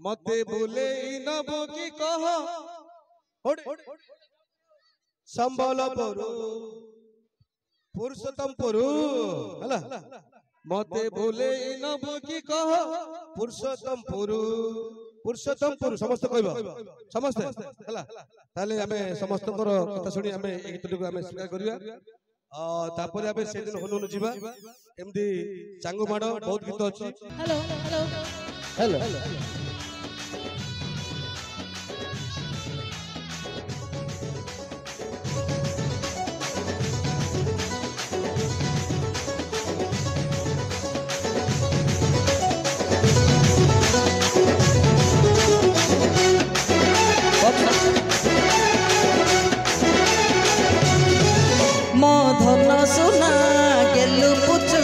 मते भूले नबो की कह संबलपुर पुरुषोत्तम पुरु हला मते भूले नबो की कह पुरुषोत्तम पुरु समस्त कहबो समस्त हला ताले हमें समस्त कथा सुनी हमें एक गीतटू हमें स्वीकार करिया तापर हमें से दिन हनुन जीवा एमदी चांगु माडो बहुत गीत अछि हेलो हेलो हेलो धन सुना गेलु पुचु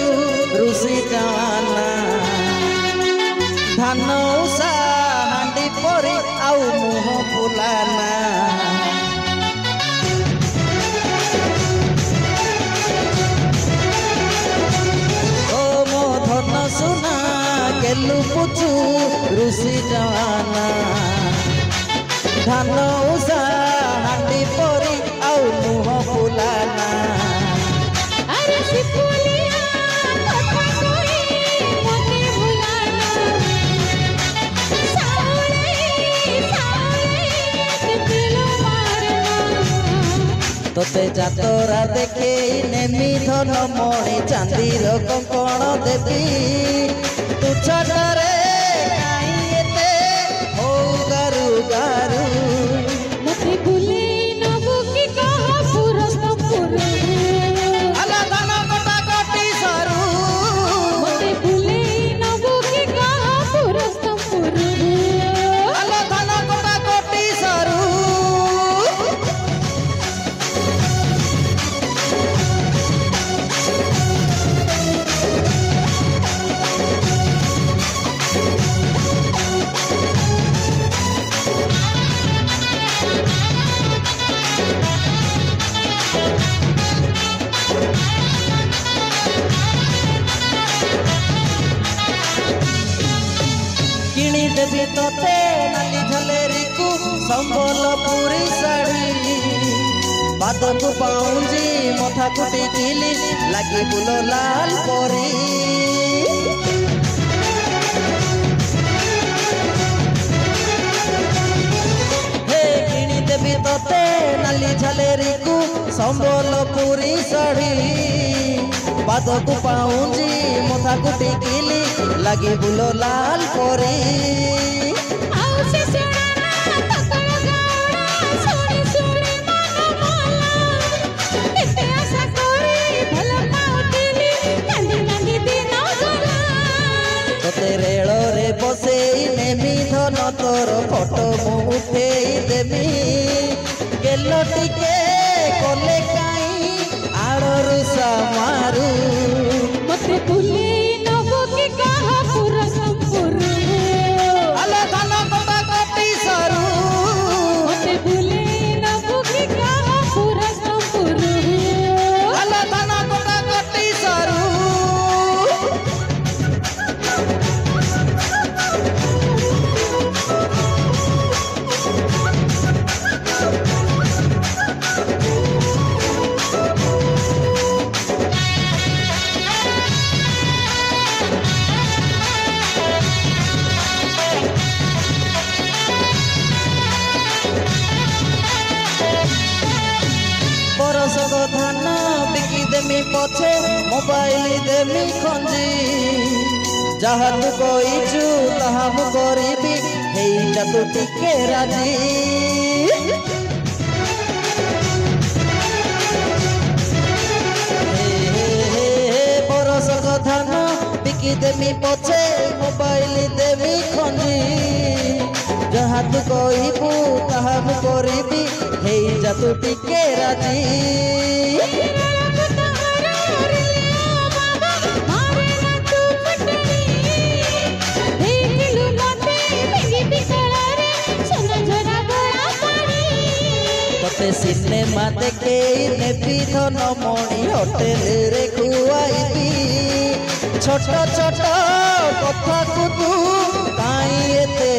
रुसी जाना धान उषा हांडी परी आउ मुह फुलाना ओ मो धन सुना गेलु पुचु रुसी जाना धान उषा हांडी परी आउ मुह फुलाना तोते जातरा देखे नेमी धन मणि चांदीर कंकण देवी तू छटारे काई एते हो गारु गारु मते भूले नबो की कह पुरुषोत्तम अला धन कटा कटी सरू मते भूले नबो की कह पुरुषोत्तम अला धन कटा कटी सरू किणी देवी तोते नाली झलेरी को संबलपुरी साड़ी पाद को पाउंजी मथा कुटी किली लगी बुलो लाल परी हे किणी देवी तोते नाली झलेरी को संबलपुरी साड़ी पाद को पाउंजी मथा कुटी किली लगी बुलो लाल परी आउ से सुनाना तकर गाना सुनी सुनी मन मला एते आशा करी भल पाउतिली कांदी कांदी दिन गला तोते रेल रे बसेई नेमी धन तोर फोटो मु उठेई देमी गेलो टिके कोले काई आड़रू समारू मते भूले नबो की कह पुरुषोत्तम अले धन कटा कटी सरू मते भूले नबो की कह पुरुषोत्तम अले धन कटा कटी सरू बरसक धान बिकी देमी पछे मोबाइल देमी खंजी जहा तू कहीचु ताहा मु करिबी हेइटा तू टिके राजी बरसक धान बिकी देमी पछे मोबाइल देमी खंजी जहा तू कहिबू ताहा मु करिबी हेइटा तू टिके राजी तोते सिनेमा देखे नेबी धन मणि होटेल रे खुआईबी छोट छोट कथा को तू काई एते